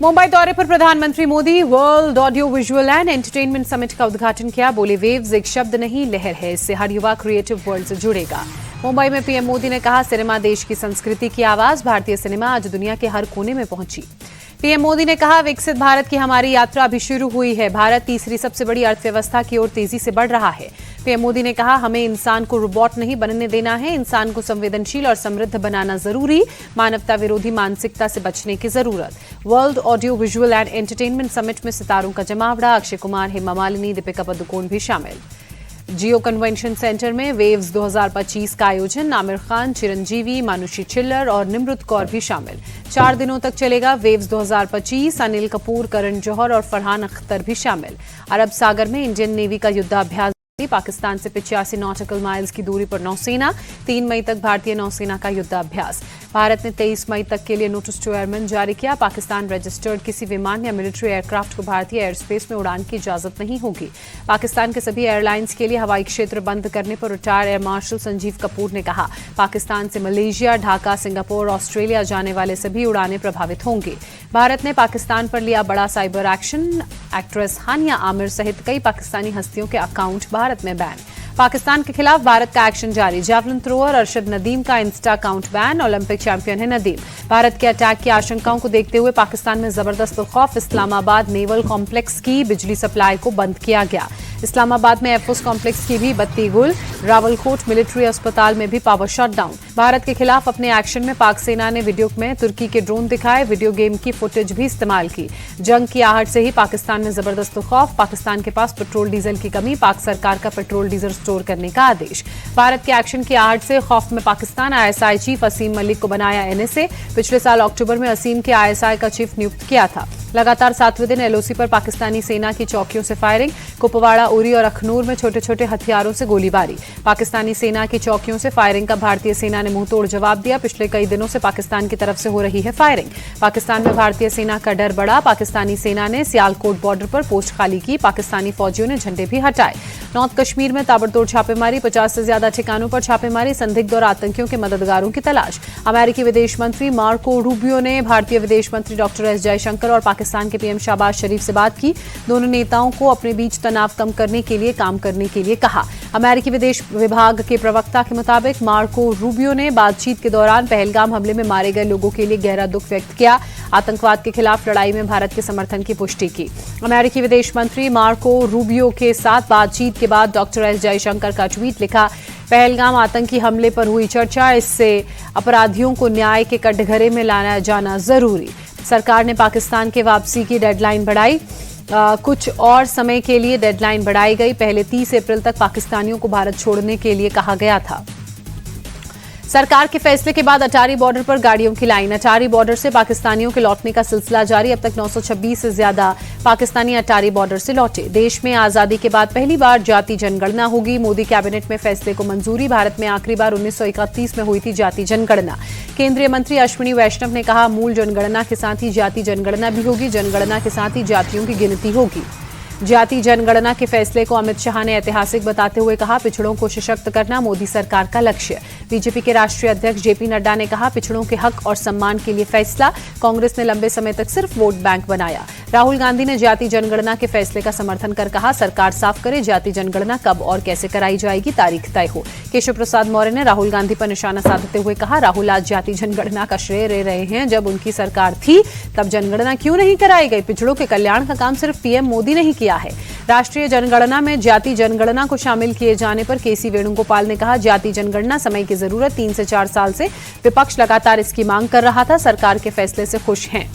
मुंबई दौरे पर प्रधानमंत्री Modi world audio visual and entertainment summit का उद्घाटन किया। बोले, वेव्स एक शब्द नहीं, लहर है। इससे हर युवा क्रिएटिव वर्ल्ड से जुड़ेगा। मुंबई में पीएम मोदी ने कहा, सिनेमा देश की संस्कृति की आवाज। भारतीय सिनेमा आज दुनिया के हर कोने में पहुंची। पीएम मोदी ने कहा, विकसित भारत की हमारी यात्रा अभी शुरू हुई है। भारत तीसरी सबसे बड़ी अर्थव्यवस्था की ओर तेजी से बढ़ रहा है। पीएम मोदी ने कहा, हमें इंसान को रोबोट नहीं बनने देना है। इंसान को संवेदनशील और समृद्ध बनाना जरूरी। मानवता विरोधी मानसिकता से बचने की जरूरत। World audio visual and entertainment summit में सितारों का जमावड़ा। अक्षय कुमार, हेमा मालिनी, दीपिका पादुकोण भी शामिल। जियो कन्वेंशन सेंटर में वेव्स 2025 का आयोजन। आमिर खान, चिरंजीवी, मानुषी छिल्लर और निमृत कौर भी शामिल। 4 दिनों तक चलेगा वेव्स 2025। अनिल कपूर, करण जौहर और फरहान अख्तर भी शामिल। अरब सागर में इंडियन नेवी का युद्धाभ्यास। पाकिस्तान से 85 नॉटिकल माइल्स की दूरी पर नौसेना। 3 मई तक भारतीय नौसेना का युद्धाभ्यास। भारत ने 23 मई तक के लिए नोटिस टू एयरमैन जारी किया। पाकिस्तान रजिस्टर्ड किसी विमान या मिलिट्री एयरक्राफ्ट को भारतीय एयर स्पेस में उड़ान की इजाजत नहीं होगी। पाकिस्तान के सभी एयरलाइंस के लिए हवाई क्षेत्र बंद करने पर retired air marshal Sanjeev Kapoor ने कहा, पाकिस्तान से मलेशिया, ढाका, सिंगापुर, ऑस्ट्रेलिया जाने वाले सभी उड़ानें प्रभावित होंगी। भारत ने पाकिस्तान पर लिया बड़ा साइबर एक्शन। एक्ट्रेस हानिया आमिर सहित कई पाकिस्तानी हस्तियों के अकाउंट भारत में बैन। पाकिस्तान के खिलाफ भारत का एक्शन जारी। जावलिन थ्रोअर अरशद नदीम का Insta account ban. Olympic champion है नदीम। भारत के अटैक की आशंकाओं को देखते हुए पाकिस्तान में जबरदस्त खौफ। इस्लामाबाद नेवल कॉम्प्लेक्स की बिजली सप्लाई को बंद किया गया। इस्लामाबाद में एयरफोर्स कॉम्प्लेक्स की भी बत्ती गुल। रावलकोट मिलिट्री अस्पताल में भी पावर शटडाउन। भारत के खिलाफ अपने एक्शन में पाक सेना ने वीडियो में तुर्की के ड्रोन दिखाए। वीडियो गेम की फुटेज भी इस्तेमाल की। जंग की आहट से ही पाकिस्तान में जबरदस्त खौफ। पाकिस्तान के पास पेट्रोल डीजल की कमी। पाक सरकार का पेट्रोल डीजल स्टोर करने का आदेश। भारत के एक्शन की आहट से खौफ में पाकिस्तान। आईएसआई चीफ असीम मलिक को बनाया एनएसए। पिछले साल अक्टूबर में असीम के आईएसआई का चीफ नियुक्त किया था। लगातार 7वें दिन एलओसी पर पाकिस्तानी सेना की चौकियों से फायरिंग। कुपवाड़ा, उरी और अखनूर में छोटे छोटे हथियारों से गोलीबारी। पाकिस्तानी सेना की चौकियों से फायरिंग का भारतीय सेना ने मुंहतोड़ जवाब दिया। पिछले कई दिनों से पाकिस्तान की तरफ से हो रही है फायरिंग। पाकिस्तान में भारतीय सेना का डर बढ़ा। पाकिस्तानी सेना ने सियालकोट बॉर्डर पर पोस्ट खाली की। पाकिस्तानी फौजियों ने झंडे भी हटाए। नॉर्थ कश्मीर में ताबड़तोड़ छापेमारी। 50 से ज्यादा ठिकानों पर छापेमारी। संदिग्ध और आतंकियों के मददगारों की तलाश। अमेरिकी विदेश मंत्री मार्को रूबियो ने भारतीय विदेश मंत्री डॉक्टर एस जयशंकर और पाकिस्तान के पीएम शहबाज शरीफ से बात की। दोनों नेताओं को अपने बीच तनाव कम करने के लिए काम करने के लिए कहा। अमेरिकी विदेश विभाग के प्रवक्ता के मुताबिक मार्को रूबियो ने बातचीत के दौरान पहलगाम हमले में मारे गए लोगों के लिए गहरा दुख व्यक्त किया। आतंकवाद के खिलाफ लड़ाई में भारत के समर्थन की पुष्टि की। अमेरिकी विदेश मंत्री मार्को रूबियो के साथ बातचीत के बाद डॉक्टर एस जयशंकर का ट्वीट लिखा, पहलगाम आतंकी हमले पर हुई चर्चा। इससे अपराधियों को न्याय के कटघरे में लाना जाना जरूरी। सरकार ने पाकिस्तान के वापसी की डेडलाइन बढ़ाई। कुछ और समय के लिए डेडलाइन बढ़ाई गई। पहले 30 अप्रैल तक पाकिस्तानियों को भारत छोड़ने के लिए कहा गया था। सरकार के फैसले के बाद अटारी बॉर्डर पर गाड़ियों की लाइन। अटारी बॉर्डर से पाकिस्तानियों के लौटने का सिलसिला जारी। अब तक 926 से ज्यादा पाकिस्तानी अटारी बॉर्डर से लौटे। देश में आजादी के बाद पहली बार जाति जनगणना होगी। मोदी कैबिनेट में फैसले को मंजूरी। भारत में आखिरी बार 1931 में हुई थी जाति जनगणना। केंद्रीय मंत्री अश्विनी वैष्णव ने कहा, मूल जनगणना के साथ ही जाति जनगणना भी होगी। जनगणना के साथ ही जातियों की गिनती होगी। जाति जनगणना के फैसले को अमित शाह ने ऐतिहासिक बताते हुए कहा, पिछड़ों को सशक्त करना मोदी सरकार का लक्ष्य। बीजेपी के राष्ट्रीय अध्यक्ष जेपी नड्डा ने कहा, पिछड़ों के हक और सम्मान के लिए फैसला। कांग्रेस ने लंबे समय तक सिर्फ वोट बैंक बनाया। राहुल गांधी ने जाति जनगणना के फैसले का समर्थन कर कहा, सरकार साफ करे जाति जनगणना कब और कैसे कराई जाएगी, तारीख तय हो। केशव प्रसाद मौर्य ने राहुल गांधी पर निशाना साधते हुए कहा, राहुल आज जाति जनगणना का श्रेय ले रहे हैं। जब उनकी सरकार थी तब जनगणना क्यों नहीं कराई गई? पिछड़ों के कल्याण का काम सिर्फ पीएम मोदी ने ही किया है। राष्ट्रीय जनगणना में जाति जनगणना को शामिल किए जाने पर केसी वेणुगोपाल ने कहा, जाति जनगणना समय की जरूरत। 3 से 4 साल से विपक्ष लगातार इसकी मांग कर रहा था। सरकार के फैसले से खुश हैं।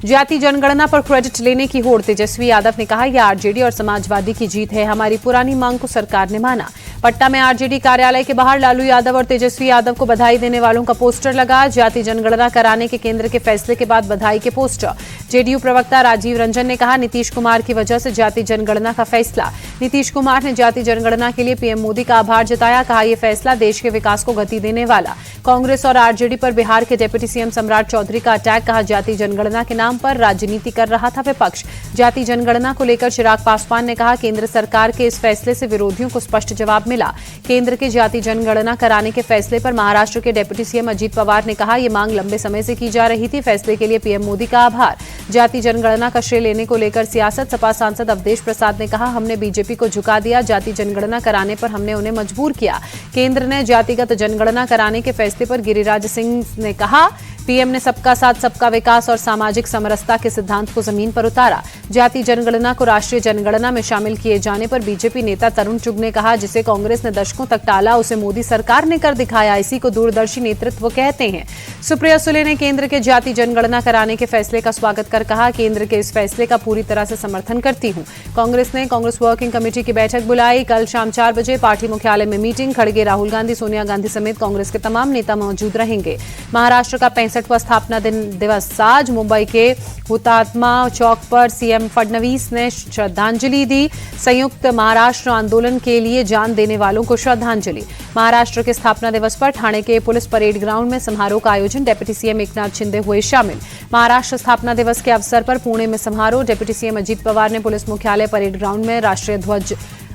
जाति जनगणना पर क्रेडिट लेने की होड़। तेजस्वी यादव ने कहा, यह आरजेडी और समाजवादी की जीत है। हमारी पुरानी मांग को सरकार ने माना। पटना में आरजेडी कार्यालय के बाहर लालू यादव और तेजस्वी यादव को बधाई देने वालों का पोस्टर लगा। जाति जनगणना कराने के केंद्र के फैसले के बाद बधाई के पोस्टर। जेडीयू प्रवक्ता राजीव रंजन ने कहा, नीतीश कुमार की वजह से जाति जनगणना का फैसला। नीतीश कुमार ने जाति जनगणना के लिए पीएम मोदी का आभार जताया। कहा, यह फैसला देश के विकास को गति देने वाला। कांग्रेस और आरजेडी पर बिहार के डिप्टी सीएम सम्राट चौधरी का अटैक। कहा, जाति जनगणना के नाम पर राजनीति कर रहा था विपक्ष। जाति जनगणना को लेकर चिराग पासवान ने कहा, केंद्र सरकार के इस फैसले से विरोधियों को स्पष्ट जवाब मिला। केंद्र के जाति जनगणना कराने के फैसले पर महाराष्ट्र के डिप्टी सीएम अजीत पवार ने कहा, यह मांग लंबे समय से की जा रही थी। फैसले के लिए पीएम मोदी का आभार। जाति जनगणना का श्रेय लेने को लेकर सियासत। सपा सांसद अवधेश प्रसाद ने कहा, हमने बीजेपी को झुका दिया, जाति जनगणना कराने पर हमने उन्हें मजबूर किया। केंद्र ने जातिगत जनगणना कराने के फैसले पर गिरिराज सिंह ने कहा, पीएम ने सबका साथ सबका विकास और सामाजिक समरसता के सिद्धांत को जमीन पर उतारा। जाति जनगणना को राष्ट्रीय जनगणना में शामिल किए जाने पर बीजेपी नेता तरुण चुग ने कहा, जिसे कांग्रेस ने दशकों तक टाला उसे मोदी सरकार ने कर दिखाया, इसी को दूरदर्शी नेतृत्व कहते हैं। सुप्रिया सुले ने केंद्र के जाति जनगणना कराने के फैसले का स्वागत कर कहा, केंद्र के इस फैसले का पूरी तरह से समर्थन करती हूं। कांग्रेस ने कांग्रेस वर्किंग कमेटी की बैठक बुलाई। कल शाम 4 बजे पार्टी मुख्यालय में मीटिंग। खड़गे, राहुल गांधी, सोनिया गांधी समेत कांग्रेस के तमाम नेता मौजूद रहेंगे। महाराष्ट्र का 65वां स्थापना दिवस आज। मुंबई के हुतात्मा चौक पर सीएम फडणवीस ने श्रद्धांजलि दी। संयुक्त महाराष्ट्र आंदोलन के लिए जान देने वालों को श्रद्धांजलि। महाराष्ट्र के स्थापना दिवस पर ठाणे के पुलिस परेड ग्राउंड में समारोह का आयोजन। डेप्यूटी सीएम एकनाथ शिंदे हुए शामिल। महाराष्ट्र स्थापना दिवस के अवसर पर पुणे में समारोह। डेप्यूटी सीएम अजीत पवार ने पुलिस मुख्यालय परेड ग्राउंड में राष्ट्रीय ध्वज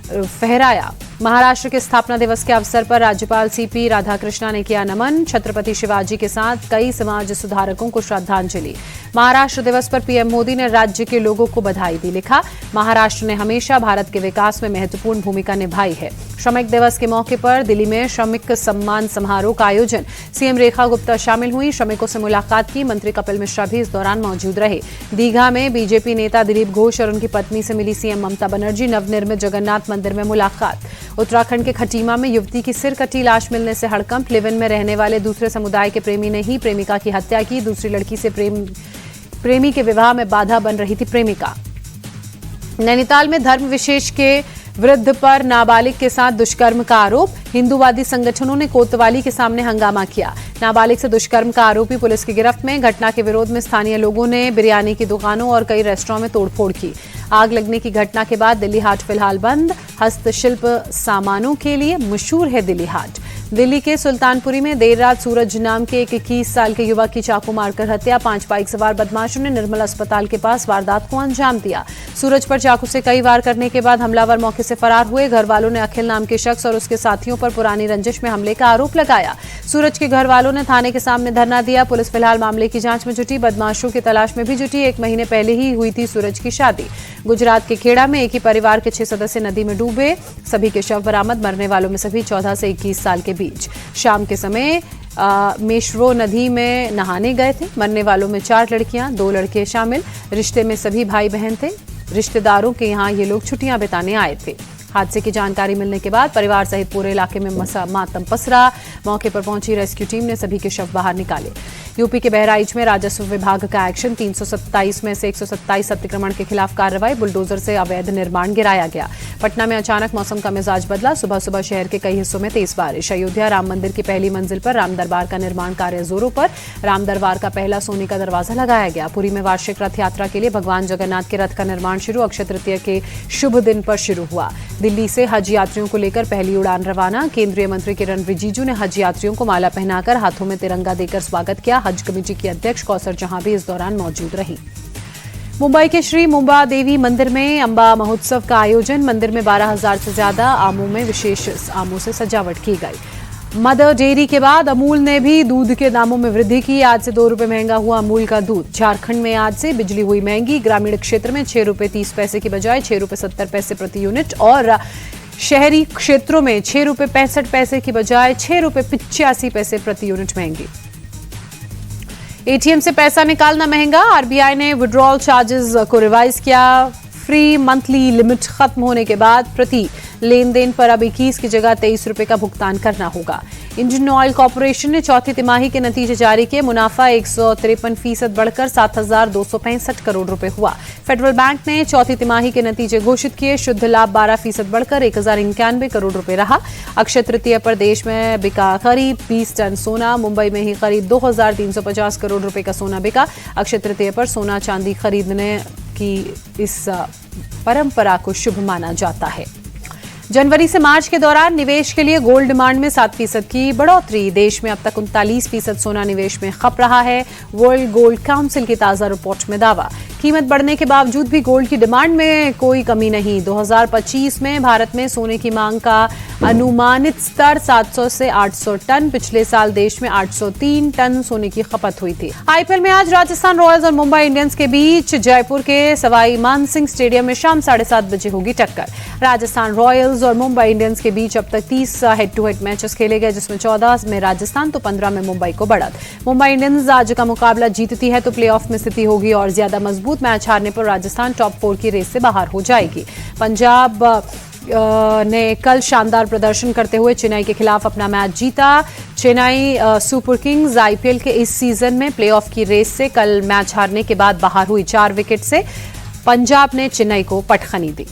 फहराया। महाराष्ट्र के स्थापना दिवस के अवसर पर राज्यपाल सीपी राधाकृष्णा ने किया नमन। छत्रपति शिवाजी के साथ कई समाज सुधारकों को श्रद्धांजलि। महाराष्ट्र दिवस पर पीएम मोदी ने राज्य के लोगों को बधाई दी। लिखा, महाराष्ट्र ने हमेशा भारत के विकास में महत्वपूर्ण भूमिका निभाई है। श्रमिक दिवस के मौके पर दिल्ली में श्रमिक सम्मान समारोह का आयोजन। सीएम रेखा गुप्ता शामिल हुई, श्रमिकों से मुलाकात की। मंत्री कपिल मिश्रा भी इस दौरान मौजूद रहे। दीघा में बीजेपी नेता दिलीप घोष और उनकी पत्नी से मिली सीएम ममता बनर्जी। नवनिर्मित जगन्नाथ मंदिर में मुलाकात। उत्तराखंड के खटीमा में युवती की सिर कटी लाश मिलने से हड़कंप। लिव इन में रहने वाले दूसरे समुदाय के प्रेमी ने ही प्रेमिका की हत्या की। दूसरी लड़की से प्रेमी के विवाह में बाधा बन रही थी प्रेमिका। नैनीताल में धर्म विशेष के वृद्ध पर नाबालिग के साथ दुष्कर्म का आरोप। हिंदूवादी संगठनों ने कोतवाली के सामने हंगामा किया। नाबालिग से दुष्कर्म का आरोपी पुलिस की गिरफ्त में। घटना के विरोध में स्थानीय लोगों ने बिरयानी की दुकानों और कई रेस्टोरेंट में तोड़फोड़ की। आग लगने की घटना के बाद दिल्ली हाट फिलहाल बंद। हस्तशिल्प सामानों के लिए मशहूर है दिल्ली हाट। दिल्ली के सुल्तानपुरी में देर रात सूरज नाम के एक 21 साल के युवक की चाकू मारकर हत्या। 5 बाइक सवार बदमाशों ने निर्मल अस्पताल के पास वारदात को अंजाम दिया। सूरज पर चाकू से कई वार करने के बाद हमलावर मौके से फरार हुए। घर वालों ने अखिल नाम के शख्स और उसके साथियों पर पुरानी रंजिश में हमले का आरोप लगाया। सूरज के घर वालों ने थाने के सामने धरना दिया। पुलिस फिलहाल मामले की जांच में जुटी, बदमाशों की तलाश में भी जुटी। 1 महीने पहले ही हुई थी सूरज की शादी। गुजरात के खेड़ा में एक ही परिवार के 6 सदस्य नदी में डूबे। सभी के शव बरामद। मरने वालों में सभी 14 से 21 साल के बीच। शाम के समय मेशरो नदी में नहाने गए थे। मरने वालों में 4 लड़कियां, 2 लड़के शामिल। रिश्ते में सभी भाई बहन थे। रिश्तेदारों के यहाँ ये लोग छुट्टियां बिताने आए थे। हादसे की जानकारी मिलने के बाद परिवार सहित पूरे इलाके में मातम पसरा। मौके पर पहुंची रेस्क्यू टीम ने सभी के शव बाहर निकाले। यूपी के बहराइच में राजस्व विभाग का एक्शन। 327 में से 127 अतिक्रमण के खिलाफ कार्रवाई। बुलडोजर से अवैध निर्माण गिराया गया। पटना में अचानक मौसम का मिजाज बदला। सुबह सुबह शहर के कई हिस्सों में तेज बारिश। अयोध्या राम मंदिर की पहली मंजिल पर राम दरबार का निर्माण कार्य जोरों पर। राम दरबार का पहला सोने का दरवाजा लगाया गया। पुरी में वार्षिक रथ यात्रा के लिए भगवान जगन्नाथ के रथ का निर्माण शुरू। अक्षय तृतीया के शुभ दिन पर शुरू हुआ। दिल्ली से हज यात्रियों को लेकर पहली उड़ान रवाना। केंद्रीय मंत्री किरण रिजिजू ने हज यात्रियों को माला पहनाकर हाथों में तिरंगा देकर स्वागत किया। हज कमेटी की अध्यक्ष कौसर जहां भी इस दौरान मौजूद रही। मुंबई के श्री मुंबा देवी मंदिर में अंबा महोत्सव का आयोजन। मंदिर में 12,000 से ज्यादा आमों में विशेष आमों से सजावट की गई। मदर डेयरी के बाद अमूल ने भी दूध के दामों में वृद्धि की। आज से 2 रुपए महंगा हुआ अमूल का दूध। झारखंड में आज से बिजली हुई महंगी। ग्रामीण क्षेत्र में 6 रुपए 30 पैसे की बजाय 6 रुपए 70 पैसे प्रति यूनिट और शहरी क्षेत्रों में 6 रुपए 65 पैसे की बजाय 6 रुपए 85 पैसे प्रति यूनिट महंगी। एटीएम से पैसा निकालना महंगा। आरबीआई ने विड्रॉल चार्जेस को रिवाइज किया। फ्री मंथली लिमिट खत्म होने के बाद प्रति लेन देन पर अब 21 की जगह 23 रुपए का भुगतान करना होगा। इंडियन ऑयल कॉर्पोरेशन ने चौथी तिमाही के नतीजे जारी किए। मुनाफा 153% बढ़कर 7,265 करोड़ रुपए हुआ। फेडरल बैंक ने चौथी तिमाही के नतीजे घोषित किए। शुद्ध लाभ 12% बढ़कर 1,091 करोड़ रुपए रहा। अक्षय तृतीया पर देश में बिका करीब 20 टन सोना। मुंबई में ही करीब 2,350 करोड़ रुपए का सोना बिका। अक्षय तृतीया पर सोना चांदी खरीदने की इस परंपरा को शुभ माना जाता है। जनवरी से मार्च के दौरान निवेश के लिए गोल्ड डिमांड में 7% की बढ़ोतरी। देश में अब तक 39% सोना निवेश में खप रहा है। वर्ल्ड गोल्ड काउंसिल की ताजा रिपोर्ट में दावा। कीमत बढ़ने के बावजूद भी गोल्ड की डिमांड में कोई कमी नहीं। 2025 में भारत में सोने की मांग का अनुमानित स्तर 700 से 800 टन। पिछले साल देश में 803 टन सोने की खपत हुई थी। आईपीएल में आज राजस्थान रॉयल्स और मुंबई इंडियंस के बीच जयपुर के सवाई मानसिंह स्टेडियम में शाम 7:30 बजे होगी टक्कर। राजस्थान रॉयल्स और मुंबई इंडियंस के बीच अब तक 30 हेड टू हेड मैचेस खेले गए, जिसमें 14 में राजस्थान तो 15 में मुंबई को बढ़त। मुंबई इंडियंस आज का मुकाबला जीतती है तो प्लेऑफ में स्थिति होगी और ज्यादा मजबूत। मैच हारने पर राजस्थान टॉप 4 की रेस से बाहर हो जाएगी। पंजाब ने कल शानदार प्रदर्शन करते हुए चेन्नई के खिलाफ अपना मैच जीता। चेन्नई सुपर किंग्स आईपीएल के इस सीजन में प्लेऑफ की रेस से कल मैच हारने के बाद बाहर हुई 4 विकेट से। पंजाब ने चेन्नई को पटखनी दी।